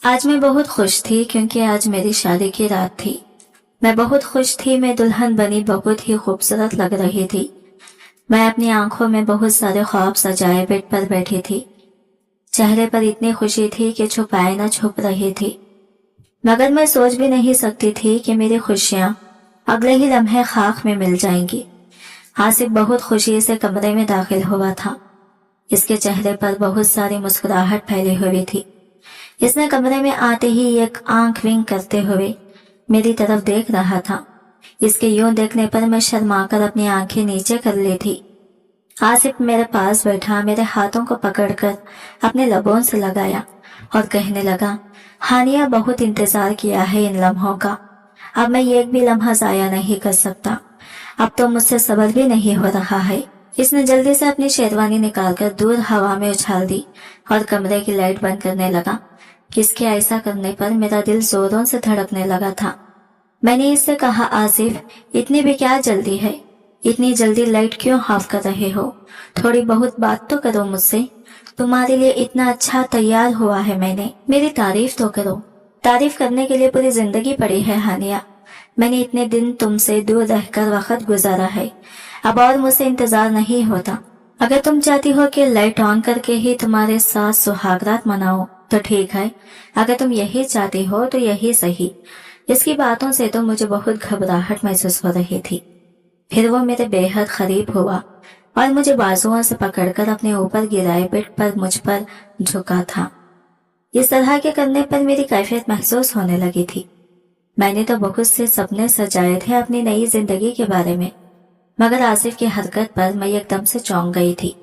आज मैं बहुत खुश थी क्योंकि आज मेरी शादी की रात थी। मैं बहुत खुश थी, मैं दुल्हन बनी बहुत ही खूबसूरत लग रही थी। मैं अपनी आंखों में बहुत सारे ख्वाब सजाए बेड पर बैठी थी। चेहरे पर इतनी खुशी थी कि छुपाए न छुप रही थी, मगर मैं सोच भी नहीं सकती थी कि मेरी खुशियां अगले ही लम्हे खाक में मिल जाएंगी। आसिफ बहुत खुशी से कमरे में दाखिल हुआ था। इसके चेहरे पर बहुत सारी मुस्कुराहट फैली हुई थी। इसने कमरे में आते ही एक आंख विंक करते हुए मेरी तरफ देख रहा था। इसके यूं देखने पर मैं शर्माकर अपनी आंखें नीचे कर ली थी। आसिफ मेरे पास बैठा, मेरे हाथों को पकड़कर अपने लबों से लगाया और कहने लगा, हानिया, बहुत इंतजार किया है इन लम्हों का। अब मैं एक भी लम्हा जाया नहीं कर सकता। अब तो मुझसे सब्र भी नहीं हो रहा है। इसने जल्दी से अपनी शेरवानी निकालकर दूर हवा में उछाल दी और कमरे की लाइट बंद करने लगा। किसके ऐसा करने पर मेरा दिल जोरों से धड़कने लगा था। मैंने इससे कहा, आसिफ, इतनी भी क्या जल्दी है? इतनी जल्दी लाइट क्यों ऑफ कर रहे हो? थोड़ी बहुत बात तो करो मुझसे। तुम्हारे लिए इतना अच्छा तैयार हुआ है मैंने, मेरी तारीफ तो करो। तारीफ करने के लिए पूरी जिंदगी पड़ी है हानिया। मैंने इतने दिन तुमसे दूर रहकर वक्त गुजारा है, अब और मुझसे इंतजार नहीं होता। अगर तुम चाहती हो कि लाइट ऑन करके ही तुम्हारे साथ सुहागरात मनाओ तो ठीक है। अगर तुम यही चाहती हो तो यही सही। इसकी बातों से तो मुझे बहुत घबराहट महसूस हो रही थी। फिर वो मेरे बेहद करीब हुआ और मुझे बाजुओं से पकड़कर अपने ऊपर गिराए बेड पर मुझ पर झुका था। इस तरह के करने पर मेरी कैफियत महसूस होने लगी थी। मैंने तो बहुत से सपने सजाए थे अपनी नई जिंदगी के बारे में, मगर आसिफ की हरकत पर मैं एकदम से चौंक गई थी।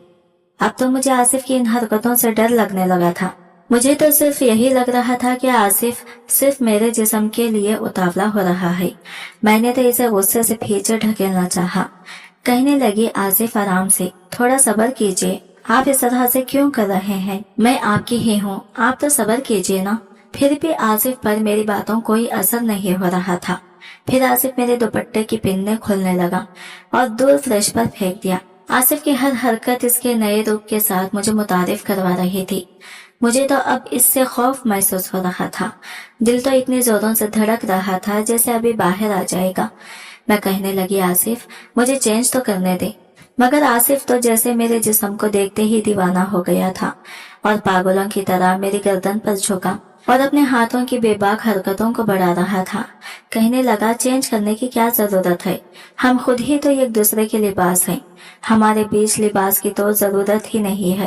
अब तो मुझे आसिफ की इन हरकतों से डर लगने लगा था। मुझे तो सिर्फ यही लग रहा था कि आसिफ सिर्फ मेरे जिस्म के लिए उतावला हो रहा है। मैंने तो इसे गुस्से से पीछे ढकेलना चाहा। कहने लगी, आसिफ, आराम से, थोड़ा सब्र कीजिए। आप इस तरह से क्यों कर रहे हैं? मैं आपकी ही हूँ, आप तो सब्र कीजिए ना। फिर भी आसिफ पर मेरी बातों कोई असर नहीं हो रहा था। फिर आसिफ मेरे दुपट्टे की पिन्ने खोलने लगा और दूर फ्रेश पर फेंक दिया। आसिफ की हर हरकत इसके नए रूप के साथ मुझे मुतारिफ करवा रही थी। मुझे तो अब इससे खौफ महसूस हो रहा था। दिल तो इतने जोरों से धड़क रहा था जैसे अभी बाहर आ जाएगा। मैं कहने लगी, आसिफ, मुझे चेंज तो करने दे। मगर आसिफ तो जैसे मेरे जिस्म को देखते ही दीवाना हो गया था और पागलों की तरह मेरी गर्दन पर झुका और अपने हाथों की बेबाक हरकतों को बढ़ा रहा था। कहने लगा, चेंज करने की क्या जरूरत है? हम खुद ही तो एक दूसरे के लिबास हैं। हमारे बीच लिबास की तो जरूरत ही नहीं है।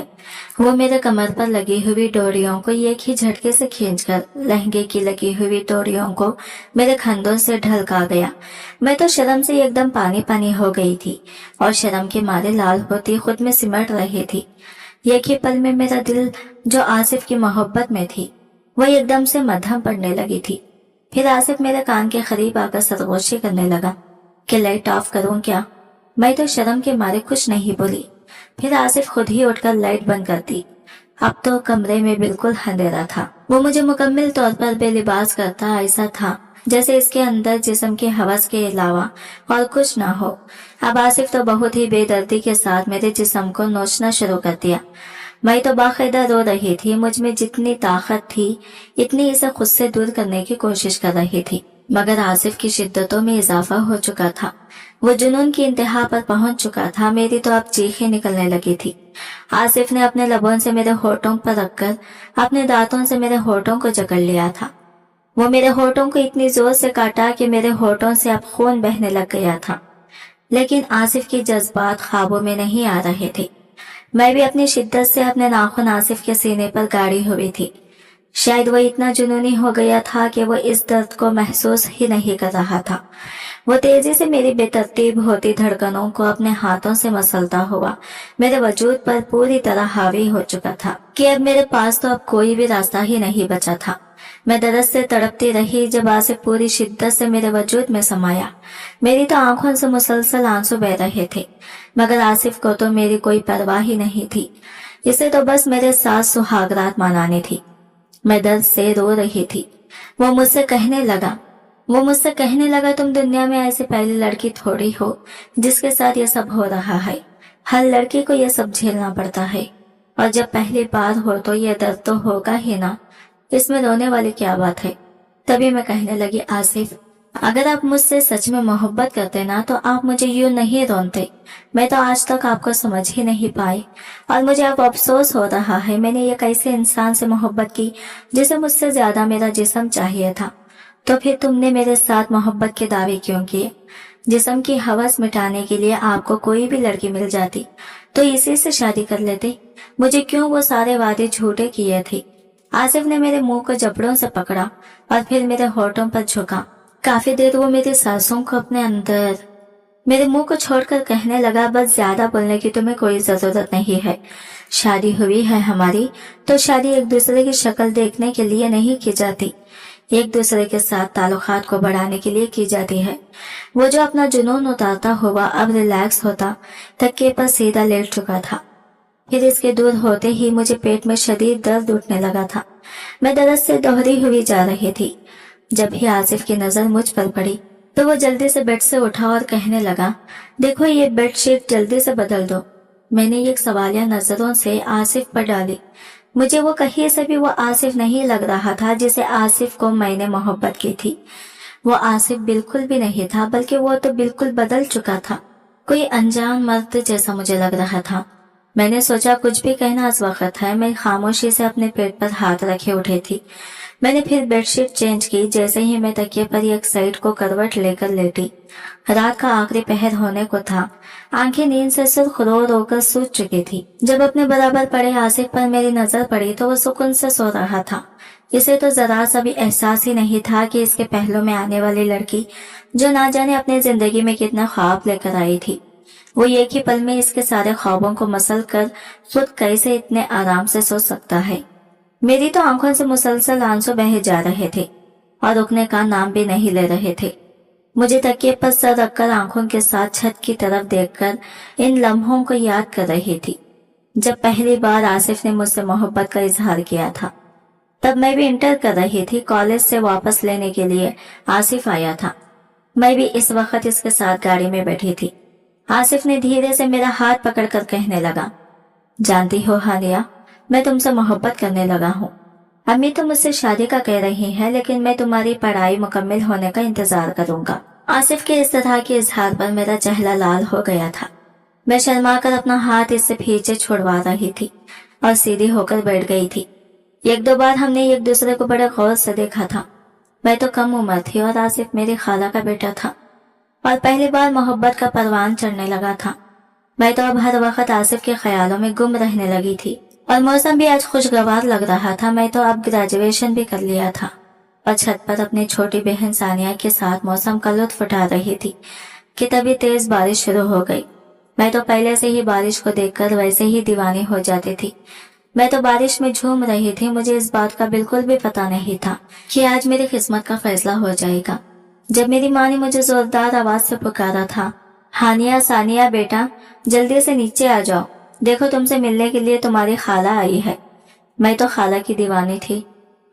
वो मेरे कमर पर लगी हुई डोरियों को एक ही झटके से खींचकर लहंगे की लगी हुई डोरियों को मेरे कंधों से ढलका गया। मैं तो शर्म से एकदम पानी पानी हो गई थी और शर्म के मारे लाल होती खुद में सिमट रही थी। एक ही पल में मेरा दिल, जो आसिफ की मोहब्बत में थी, वो एकदम से मध्यम पड़ने लगी थी। फिर आसिफ मेरे कान के करीब आकर सरगोशी करने लगा कि लाइट ऑफ करूं क्या? मैं तो शर्म के मारे कुछ नहीं बोली। फिर आसिफ खुद ही उठकर लाइट बंद कर दी। अब तो कमरे में बिल्कुल अंधेरा था। वो मुझे मुकम्मल तौर पर बेलिबास करता ऐसा था जैसे इसके अंदर जिस्म के हवस के अलावा और कुछ ना हो। अब आसिफ तो बहुत ही बेदर्दी के साथ मेरे जिस्म को नोचना शुरू कर दिया। मैं तो बाकायदा रो रही थी। मुझ में जितनी ताकत थी इतनी इसे खुद से दूर करने की कोशिश कर रही थी, मगर आसिफ की शिद्दतों में इजाफा हो चुका था। वो जुनून की इंतहा पर पहुंच चुका था। मेरी तो अब चीखें निकलने लगी थी। आसिफ ने अपने लबों से मेरे होठों पर रखकर अपने दांतों से मेरे होठों को जकड़ लिया था। वो मेरे होठों को इतनी जोर से काटा कि मेरे होठों से अब खून बहने लग गया था। लेकिन आसिफ के जज्बात ख्वाबों में नहीं आ रहे थे। मैं भी अपनी शिद्दत से अपने नाखून आसिफ के सीने पर गाड़ी हुई थी। शायद वो इतना जुनूनी हो गया था कि वो इस दर्द को महसूस ही नहीं कर रहा था। वो तेजी से मेरी बेतरतीब होती धड़कनों को अपने हाथों से मसलता हुआ मेरे वजूद पर पूरी तरह हावी हो चुका था कि अब मेरे पास तो अब कोई भी रास्ता ही नहीं बचा था। मैं दर्द से तड़पती रही जब आसिफ पूरी शिद्दत से मेरे वजूद में समाया। मेरी तो आंखों से मुसलसल आंसू बह रहे थे, मगर आसिफ को तो मेरी कोई परवाह ही नहीं थी। इसे तो बस मेरे साथ सुहागरात मनानी थी। मैं दर्द से रो रही थी। वो मुझसे कहने लगा, तुम दुनिया में ऐसी पहली लड़की थोड़ी हो जिसके साथ ये सब हो रहा है। हर लड़की को ये सब झेलना पड़ता है, और जब पहली बार हो तो ये दर्द तो होगा ही ना। इसमें रोने वाली क्या बात है। तभी मैं कहने लगी, आसिफ अगर आप मुझसे सच में मोहब्बत करते ना तो आप मुझे यूं नहीं रोनते। मैं तो आज तक आपको समझ ही नहीं पाई और मुझे अब अफसोस हो रहा है। मैंने एक ऐसे इंसान से मोहब्बत की जिसे मुझसे ज्यादा मेरा जिस्म चाहिए था। तो फिर तुमने मेरे साथ मोहब्बत के दावे क्यों किए? जिस्म की हवस मिटाने के लिए आपको कोई भी लड़की मिल जाती तो इसी से शादी कर लेते। मुझे क्यों वो सारे वादे झूठे किए थे? आसिफ ने मेरे मुंह को जबड़ों से पकड़ा और फिर मेरे होठों पर झुका। काफी देर वो मेरी सांसों को अपने अंदर मेरे मुंह को छोड़कर कहने लगा, बस ज्यादा बोलने की तुम्हें कोई जरूरत नहीं है। शादी हुई है हमारी तो शादी एक दूसरे की शक्ल देखने के लिए नहीं की जाती, एक दूसरे के साथ ताल्लुकात को बढ़ाने के लिए की जाती है। वो जो अपना जुनून उतारता हुआ अब रिलैक्स होता तकिए पर सीधा लेट चुका था। फिर इसके दूर होते ही मुझे पेट में शदीद दर्द उठने लगा था। मैं दर्द से दोहरी हुई जा रही थी। जब भी आसिफ की नजर मुझ पर पड़ी तो वो जल्दी से बेड से उठा और कहने लगा, देखो ये बेडशीट जल्दी से बदल दो। मैंने एक सवालिया नजरों से आसिफ पर डाली। मुझे वो कहीं से भी वो आसिफ नहीं लग रहा था जिसे आसिफ को मैंने मोहब्बत की थी। वो आसिफ बिल्कुल भी नहीं था, बल्कि वो तो बिल्कुल बदल चुका था। कोई अनजान मर्द जैसा मुझे लग रहा था। मैंने सोचा कुछ भी कहना इस वक्त है। मैं खामोशी से अपने पेट पर हाथ रखे उठे थी। मैंने फिर बेडशीट चेंज की। जैसे ही मैं तकिए पर एक साइड को करवट लेकर लेटी। रात का आखिरी पहर होने को था। आंखें नींद से सुर्ख रो रो कर सूज चुकी थी। जब अपने बराबर पड़े आसिफ पर मेरी नजर पड़ी तो वो सुकून से सो रहा था। इसे तो जरा सा भी एहसास ही नहीं था कि इसके पहलू में आने वाली लड़की जो ना जाने अपनी जिंदगी में कितना ख्वाब लेकर आई थी, वो एक ही पल में इसके सारे ख्वाबों को मसल कर खुद कैसे इतने आराम से सो सकता है। मेरी तो आंखों से मुसलसल आंसू बहे जा रहे थे और रुकने का नाम भी नहीं ले रहे थे। मुझे तकिए पर सर रखकर आंखों के साथ छत की तरफ देखकर इन लम्हों को याद कर रही थी जब पहली बार आसिफ ने मुझसे मोहब्बत का इजहार किया था। तब मैं भी इंटर कर रही थी। कॉलेज से वापस लेने के लिए आसिफ आया था। मैं भी इस वक्त इसके साथ गाड़ी में बैठी थी। आसिफ ने धीरे से मेरा हाथ पकड़कर कहने लगा, जानती हो हानिया, मैं तुमसे मोहब्बत करने लगा हूँ। अम्मी तो मुझसे शादी का कह रही है, लेकिन मैं तुम्हारी पढ़ाई मुकम्मल होने का इंतजार करूंगा। आसिफ के इस तरह के इजहार पर मेरा चेहरा लाल हो गया था। मैं शर्मा कर अपना हाथ इससे पीछे छुड़वा रही थी और सीधी होकर बैठ गई थी। एक दो बार हमने एक दूसरे को बड़े गौर से देखा था। मैं तो कम उम्र थी और आसिफ मेरी खाला का बेटा था और पहली बार मोहब्बत का परवान चढ़ने लगा था। मैं तो अब हर वक्त आसिफ के ख्यालों में गुम रहने लगी थी और मौसम भी आज खुशगवार लग रहा था। मैं तो अब ग्रेजुएशन भी कर लिया था और छत पर अपनी छोटी बहन सानिया के साथ मौसम का लुत्फ उठा रही थी कि तभी तेज बारिश शुरू हो गई। मैं तो पहले से ही बारिश को देखकर वैसे ही दीवानी हो जाती थी। मैं तो बारिश में झूम रही थी। मुझे इस बात का बिल्कुल भी पता नहीं था कि आज मेरी किस्मत का फैसला हो जाएगा। जब मेरी माँ ने मुझे जोरदार आवाज से पुकारा था, हानिया, सानिया बेटा जल्दी से नीचे आ जाओ, देखो तुमसे मिलने के लिए तुम्हारी खाला आई है। मैं तो खाला की दीवानी थी।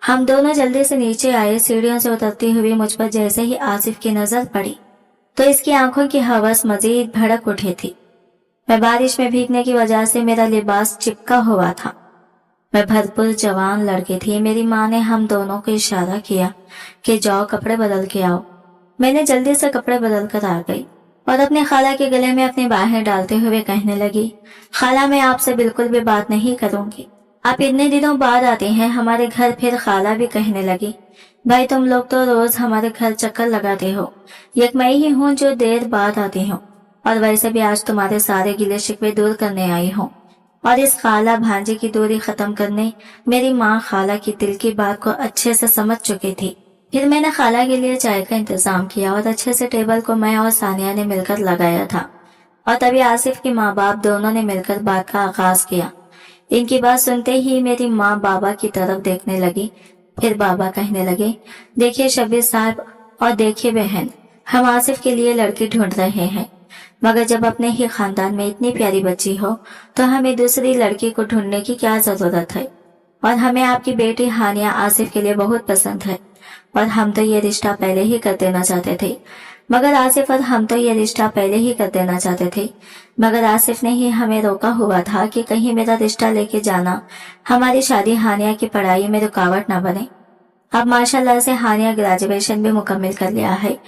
हम दोनों जल्दी से नीचे आए। सीढ़ियों से उतरती हुई मुझ पर जैसे ही आसिफ की नजर पड़ी तो इसकी आंखों की हवस मजीद भड़क उठी थी। मैं बारिश में भीगने की वजह से मेरा लिबास चिपका हुआ था। मैं भरपूर जवान लड़की थी। मेरी माँ ने हम दोनों को इशारा किया कि जाओ कपड़े बदल के आओ। मैंने जल्दी से कपड़े बदल कर आ गई और अपने खाला के गले में अपनी बाहें डालते हुए कहने लगी, खाला मैं आपसे बिल्कुल भी बात नहीं करूंगी। आप इतने दिनों बाद आते हैं हमारे घर। फिर खाला भी कहने लगी, भाई तुम लोग तो रोज हमारे घर चक्कर लगाते हो, एक मैं ही हूँ जो देर बाद आती हूँ और वैसे भी आज तुम्हारे सारे गिले शिकवे दूर करने आई हूँ। और इस खाला भांजे की दूरी खत्म करने मेरी माँ खाला की दिल की बात को अच्छे से समझ चुकी थी। फिर मैंने खाला के लिए चाय का इंतजाम किया और अच्छे से टेबल को मैं और सानिया ने मिलकर लगाया था। और तभी आसिफ के माँ बाप दोनों ने मिलकर बात का आगाज किया। इनकी बात सुनते ही मेरी माँ बाबा की तरफ देखने लगी। फिर बाबा कहने लगे, देखिए शबीर साहब और देखिए बहन, हम आसिफ के लिए लड़की ढूंढ रहे हैं, मगर जब अपने ही खानदान में इतनी प्यारी बच्ची हो तो हमें दूसरी लड़की को ढूंढने की क्या जरूरत है। और हमें आपकी बेटी हानिया आसिफ के लिए बहुत पसंद है और हम तो ये रिश्ता पहले ही कर देना चाहते थे, मगर आसिफ और हम तो ये रिश्ता पहले ही कर देना चाहते थे, मगर आसिफ ने ही हमें रोका हुआ था कि कहीं मेरा रिश्ता लेके जाना हमारी शादी हानिया की पढ़ाई में रुकावट न बने। अब माशाल्लाह से हानिया ग्रेजुएशन भी मुकम्मल कर लिया है,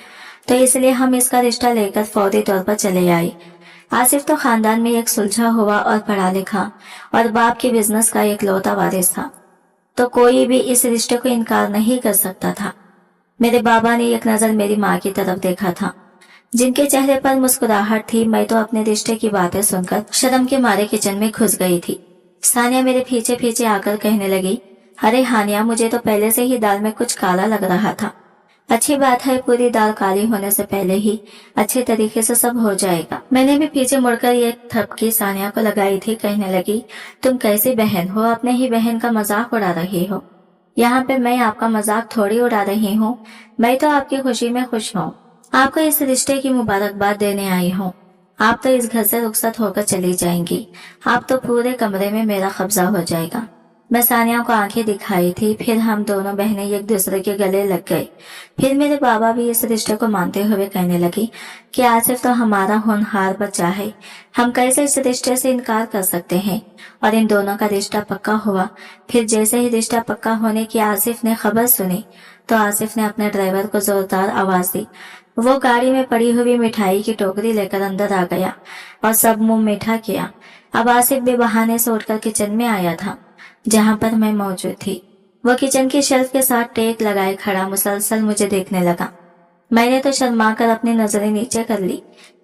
तो इसलिए हम इसका रिश्ता लेकर फौरी तौर पर चले आए। आसिफ तो खानदान में एक सुलझा हुआ और पढ़ा लिखा और बाप के बिजनेस का एक लौता वारिस था, तो कोई भी इस रिश्ते को इनकार नहीं कर सकता था। मेरे बाबा ने एक नजर मेरी माँ की तरफ देखा था, जिनके चेहरे पर मुस्कुराहट थी। मैं तो अपने रिश्ते की बातें सुनकर शर्म के मारे किचन में घुस गई थी। सानिया मेरे पीछे पीछे आकर कहने लगी, अरे हानिया, मुझे तो पहले से ही दाल में कुछ काला लग रहा था। अच्छी बात है, पूरी दाल काली होने से पहले ही अच्छे तरीके से सब हो जाएगा। मैंने भी पीछे मुड़कर एक थपकी सानिया को लगाई थी। कहने लगी, तुम कैसी बहन हो, अपने ही बहन का मजाक उड़ा रही हो। यहाँ पे मैं आपका मजाक थोड़ी उड़ा रही हूँ, मैं तो आपकी खुशी में खुश हूँ। आपको इस रिश्ते की मुबारकबाद देने आई हूँ। आप तो इस घर से रुखसत होकर चली जाएंगी, आप तो पूरे कमरे में मेरा कब्जा हो जाएगा। मैं सानिया को आंखें दिखाई थी, फिर हम दोनों बहनें एक दूसरे के गले लग गए। फिर मेरे बाबा भी इस रिश्ते को मानते हुए कहने लगे कि आसिफ तो हमारा होनहार बच्चा है, हम कैसे इस रिश्ते से इनकार कर सकते हैं। और इन दोनों का रिश्ता पक्का हुआ। फिर जैसे ही रिश्ता पक्का होने की आसिफ ने खबर सुनी, तो आसिफ ने अपने ड्राइवर को जोरदार आवाज दी। वो गाड़ी में पड़ी हुई मिठाई की टोकरी लेकर अंदर आ गया और सब मुंह मीठा किया। अब आसिफ भी बहाने से उठकर किचन में आया था, जहाँ पर मैं मौजूद थी। वो किचन की शेल्फ के साथ टेक लगाए खड़ा मुसलसल मुझे देखने लगा। मैंने तो शर्मा कर अपनी नजरें नीचे कर ली।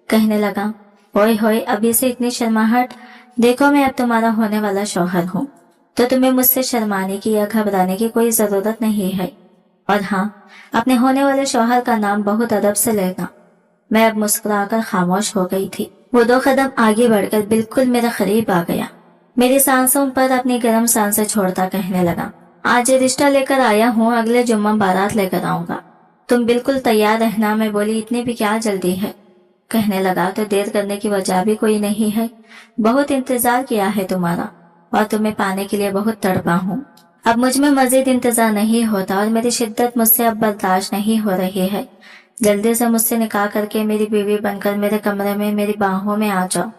कहने लगा, ओए होए, अभी से इतनी शर्माहट? देखो, मैं अब तुम्हारा होने वाला शौहर हूँ, तो तुम्हें मुझसे शर्माने की या घबराने की कोई जरूरत नहीं है। और हाँ, अपने होने वाले शौहर का नाम बहुत अदब से लेना। मैं अब मुस्कुराकर खामोश हो गई थी। वो 2 कदम आगे बढ़कर बिल्कुल मेरे करीब आ गया। मेरी सांसों पर अपनी गर्म सांसें छोड़ता कहने लगा, आज ये रिश्ता लेकर आया हूँ, अगले जुम्मा बारात लेकर आऊंगा। तुम बिल्कुल तैयार रहना। मैं बोली, इतनी भी क्या जल्दी है? कहने लगा, तो देर करने की वजह भी कोई नहीं है। बहुत इंतजार किया है तुम्हारा और तुम्हें पाने के लिए बहुत तड़पा हूँ। अब मुझ में मजीद इंतजार नहीं होता और मेरी शिद्दत मुझसे अब बर्दाश्त नहीं हो रही है। जल्दी से मुझसे निकाह करके मेरी बीवी बनकर मेरे कमरे में मेरी बाहों में आ जाओ।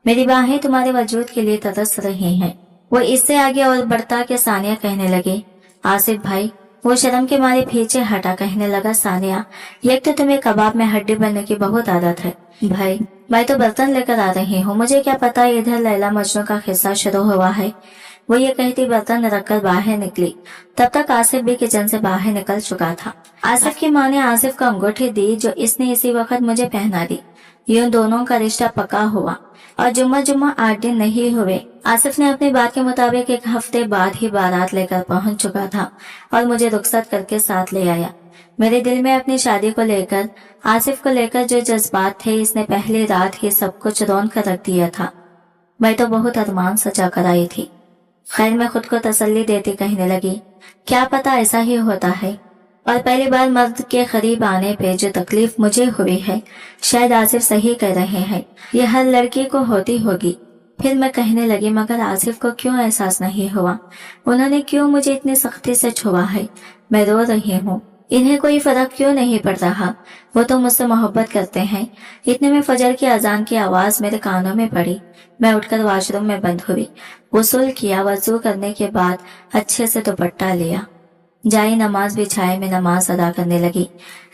मेरी बाहें तुम्हारे वजूद के लिए तरस रही हैं। वो इससे आगे और बढ़ता के सानिया कहने लगे, आसिफ भाई। वो शर्म के मारे पीछे हटा। कहने लगा, सानिया, एक तो तुम्हें कबाब में हड्डी बनने की बहुत आदत है। भाई, मैं तो बर्तन लेकर आ रही हूँ, मुझे क्या पता इधर लैला मजनू का किस्सा शुरू हुआ है। वो ये कहती बर्तन रखकर बाहर निकली। तब तक आसिफ भी किचन से बाहर निकल चुका था। आसिफ की माँ ने आसिफ को अंगूठी दी, जो इसने इसी वक्त मुझे पहना दी। यूं दोनों का रिश्ता पक्का हुआ और जुम्मा 8 दिन नहीं हुए। आसिफ ने अपनी बात के मुताबिक 1 हफ्ते बाद ही बारात लेकर पहुंच चुका था और मुझे रुखसत करके साथ ले आया। मेरे दिल में अपनी शादी को लेकर, आसिफ को लेकर जो जज्बात थे, इसने पहली रात ही सब कुछ रौन कर रख दिया था। मैं तो बहुत अरमान सजा कर आई थी। खैर, मैं खुद को तसल्ली देती कहने लगी, क्या पता ऐसा ही होता है। और पहली बार मर्द के करीब आने पे जो तकलीफ मुझे हुई है, शायद आसिफ सही कह रहे हैं, ये हर लड़की को होती होगी। फिर मैं कहने लगी, मगर आसिफ को क्यों एहसास नहीं हुआ? उन्होंने क्यों मुझे इतनी सख्ती से छुआ है? मैं रो रही हूँ, इन्हें कोई फर्क क्यों नहीं पड़ रहा? वो तो मुझसे मोहब्बत करते हैं। इतने में फजर की अजान की आवाज मेरे कानों में पड़ी। मैं उठकर वॉशरूम में बंद हुई, गुस्ल किया, वजू करने के बाद अच्छे से दुपट्टा लिया, जाई नमाज बिछाए में नमाज अदा करने लगी।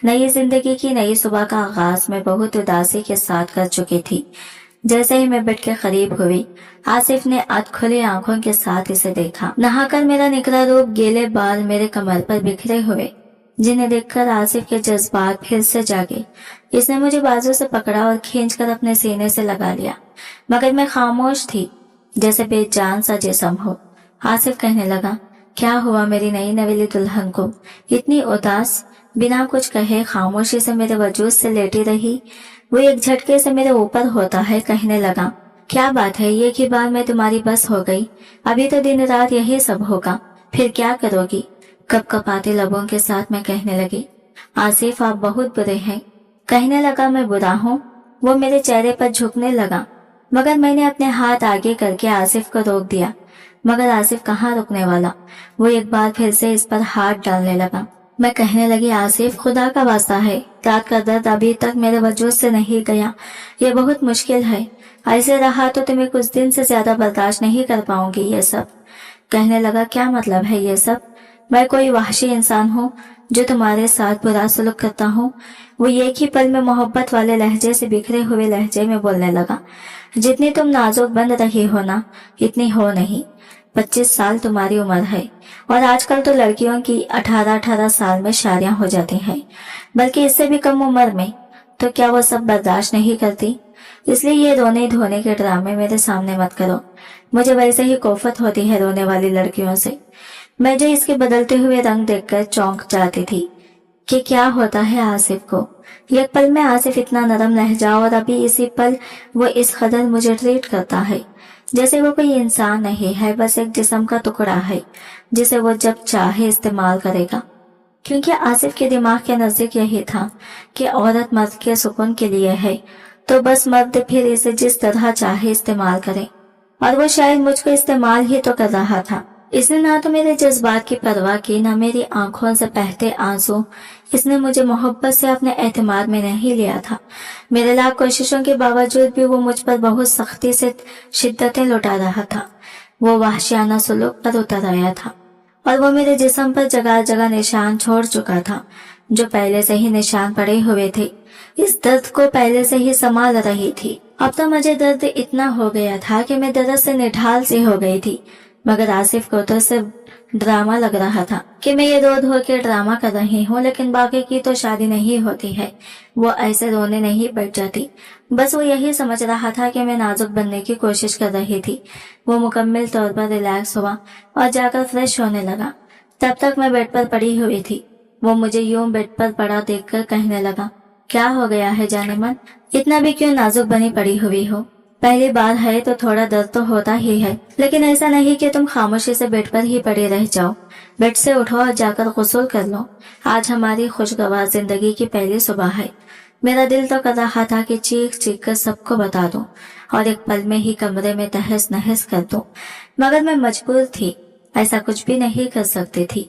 नई जिंदगी की नई सुबह का आगाज मैं बहुत उदासी के साथ कर चुकी थी। जैसे ही मैं बेड के करीब हुई, आसिफ ने अध खुली आंखों के साथ इसे देखा। नहाकर मेरा निकला रूप, गीले बाल मेरे कमर पर बिखरे हुए, जिन्हें देखकर आसिफ के जज्बात फिर से जागे। इसने मुझे बाजू से पकड़ा और खींचकर अपने सीने से लगा लिया, मगर मैं खामोश थी, जैसे बेजान सा जिस्म हो। आसिफ कहने लगा, क्या हुआ मेरी नई नवेली दुल्हन को इतनी उदास? बिना कुछ कहे खामोशी से मेरे वजूद से लेटी रही। वो एक झटके से मेरे ऊपर होता है। कहने लगा, क्या बात है, ये की बार में तुम्हारी बस हो गई? अभी तो दिन रात यही सब होगा, फिर क्या करोगी? कपकपाते लबों के साथ मैं कहने लगी, आसिफ आप बहुत बुरे हैं। कहने लगा, मैं बुरा हूँ? वो मेरे चेहरे पर झुकने लगा, मगर मैंने अपने हाथ आगे करके आसिफ को रोक दिया। मगर आसिफ कहाँ रुकने वाला, वो एक बार फिर से इस पर हाथ डालने लगा। मैं कहने लगी, आसिफ खुदा का वास्ता है, रात का दर्द अभी तक मेरे वजूद से नहीं गया, ये बहुत मुश्किल है। ऐसे रहा तो तुम्हें कुछ दिन से ज्यादा बर्दाश्त नहीं कर पाऊंगी ये सब। कहने लगा, क्या मतलब है ये सब? मैं कोई वहशी इंसान हूँ जो तुम्हारे साथ बुरा सलूक करता हूँ? वो एक ही पल में मोहब्बत वाले लहजे से बिखरे हुए लहजे में बोलने लगा, जितनी तुम नाजुक बन रही हो ना, इतनी हो नहीं। 25 साल तुम्हारी उम्र है और आजकल तो लड़कियों की 18-18 साल में शादियां हो जाती हैं, बल्कि इससे भी कम उम्र में। तो क्या वो सब बर्दाश्त नहीं करती? इसलिए ये रोने धोने के ड्रामे मेरे सामने मत करो। मुझे वैसे ही कोफत होती है रोने वाली लड़कियों से। मैं जो इसके बदलते हुए रंग देखकर चौंक जाती थी कि क्या होता है आसिफ को। एक पल में आसिफ इतना नरम लहजा और अभी इसी पल वो इस कदर मुझे ट्रीट करता है जैसे वो कोई इंसान नहीं है, बस एक जिस्म का टुकड़ा है जिसे वो जब चाहे इस्तेमाल करेगा। क्योंकि आसिफ के दिमाग के नजदीक यही था कि औरत मर्द के सुकून के लिए है, तो बस मर्द फिर इसे जिस तरह चाहे इस्तेमाल करे। और वो शायद मुझको इस्तेमाल ही तो कर रहा था। इसने ना तो मेरे जज्बात की परवाह की, ना मेरी आंखों से बहते आंसू। इसने मुझे मोहब्बत से अपने एतमाद में नहीं लिया था। मेरे लाख कोशिशों के बावजूद भी वो मुझ पर बहुत सख्ती से शिद्दतें लुटा रहा था। वो वहशियाना सुलूक पर उतर आया था और वो मेरे जिस्म पर जगह जगह निशान छोड़ चुका था, जो पहले से ही निशान पड़े हुए थे। इस दर्द को पहले से ही संभाल रही थी। अब तो मुझे दर्द इतना हो गया था कि मैं दर्द से निढाल सी हो गई थी। मगर आसिफ को तो सिर्फ ड्रामा लग रहा था कि मैं ये रो धो के ड्रामा कर रही हूँ, लेकिन बाकी की तो शादी नहीं होती है। वो ऐसे रोने नहीं बैठ जाती। बस वो यही समझ रहा था कि मैं नाजुक बनने की कोशिश कर रही थी। वो मुकम्मल तौर पर रिलैक्स हुआ और जाकर फ्रेश होने लगा। तब तक मैं बेड पर पड़ी हुई थी। वो मुझे यूं बेड पर पड़ा देखकर कहने लगा, क्या हो गया है जाने मन, इतना भी क्यों नाजुक बनी पड़ी हुई हो? पहली बार है तो थोड़ा दर्द तो होता ही है, लेकिन ऐसा नहीं कि तुम खामोशी से बेड पर ही पड़े रह जाओ। बेड से उठो और जाकर गुस्ल कर लो। आज हमारी खुशगवार जिंदगी की पहली सुबह है। मेरा दिल तो कर रहा था कि चीख चीख कर सबको बता दूं और एक पल में ही कमरे में तहस नहस कर दूं, मगर मैं मजबूर थी, ऐसा कुछ भी नहीं कर सकती थी।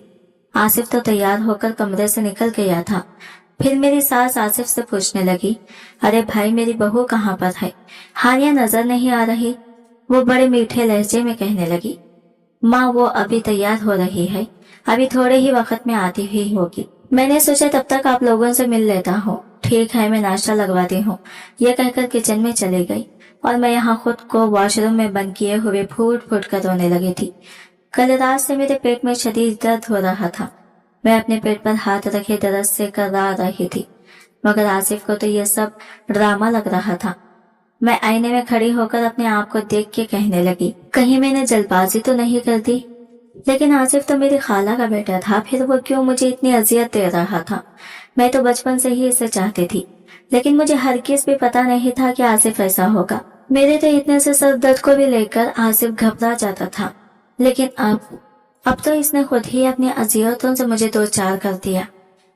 आसिफ तो तैयार होकर कमरे से निकल गया था। फिर मेरी सास आसिफ से पूछने लगी, अरे भाई, मेरी बहू कहाँ पर है? हानिया नजर नहीं आ रही। वो बड़े मीठे लहजे में कहने लगी, माँ वो अभी तैयार हो रही है, अभी थोड़े ही वक्त में आती हुई होगी। मैंने सोचा तब तक आप लोगों से मिल लेता हूँ। ठीक है, मैं नाश्ता लगवाती हूँ, ये कहकर किचन में चली गई और मैं यहाँ खुद को वॉशरूम में बंद किए हुए फूट फूट कर रोने लगी थी। कल रात से मेरे पेट में शदीद दर्द हो रहा था। मैं अपने पेट पर हाथ रखे दर्द से कररा रही थी, मगर आसिफ को तो ये सब ड्रामा लग रहा था। मैं आईने में खड़ी होकर अपने आप को देख के कहने लगी, कहीं मैंने जल्दबाजी तो नहीं कर दी? लेकिन आसिफ तो मेरी खाला का बेटा था, फिर वो क्यों मुझे इतनी अजियत दे रहा था? मैं तो बचपन से ही इसे चाहती थी, लेकिन मुझे हरगिज़ भी पता नहीं था कि आसिफ ऐसा होगा। मेरे तो इतने से सर दर्द को भी लेकर आसिफ घबरा जाता था, लेकिन अब तो इसने खुद ही अपनी अजियतों से मुझे दो चार कर दिया।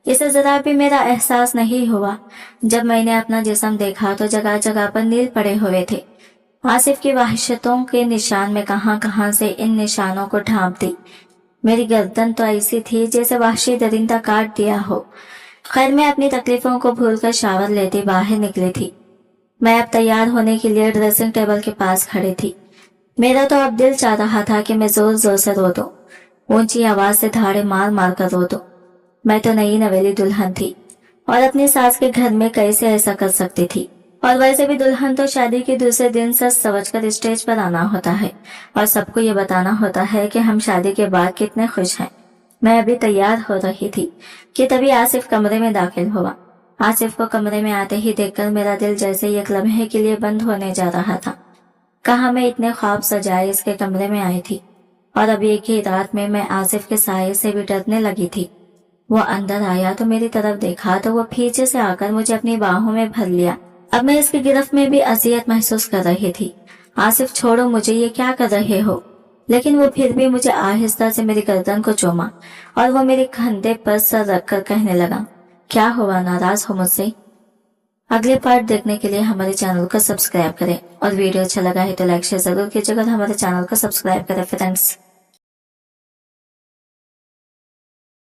इसे जरा भी मेरा एहसास नहीं हुआ। जब मैंने अपना जिस्म देखा तो जगह जगह पर नील पड़े हुए थे। आसिफ की वहशतों के निशान में कहां कहां से इन निशानों को ढांप दी। मेरी गर्दन तो ऐसी थी जैसे वहशी दरिंदा काट दिया हो। खैर, मैं अपनी तकलीफों को भूलकर शावर लेती बाहर निकली थी। मैं अब तैयार होने के लिए ड्रेसिंग टेबल के पास खड़ी थी। मेरा तो अब दिल चाह रहा था कि मैं जोर जोर से रो दूं, ऊंची आवाज से धाड़े मार मार कर रो दूं। मैं तो नई नवेली दुल्हन थी और अपनी सास के घर में कैसे ऐसा कर सकती थी? और वैसे भी दुल्हन तो शादी के दूसरे दिन सज सवज कर स्टेज पर आना होता है और सबको ये बताना होता है कि हम शादी के बाद कितने खुश हैं। मैं अभी तैयार हो रही थी कि तभी आसिफ कमरे में दाखिल हुआ। आसिफ को कमरे में आते ही देखकर मेरा दिल जैसे एक लम्हे के लिए बंद होने जा रहा था। कहाँ मैं इतने ख्वाब सजाए इसके कमरे में आई थी और अब एक ही रात में मैं आसिफ के साये से भी डरने लगी थी। वो अंदर आया तो मेरी तरफ देखा तो वो पीछे से आकर मुझे अपनी बाहों में भर लिया। अब मैं इसकी गिरफ्त में भी अजियत महसूस कर रही थी। आसिफ, छोड़ो मुझे, ये क्या कर रहे हो? लेकिन वो फिर भी मुझे आहिस्ता से मेरी गर्दन को चूमा और वो मेरे कंधे पर सर रखकर कहने लगा, क्या हुआ, नाराज हो मुझसे? अगले पार्ट देखने के लिए हमारे चैनल को सब्सक्राइब करें और वीडियो अच्छा लगा है तो लाइक शेयर जरूर कीजिएगा। हमारे चैनल को सब्सक्राइब करें फ्रेंड्स।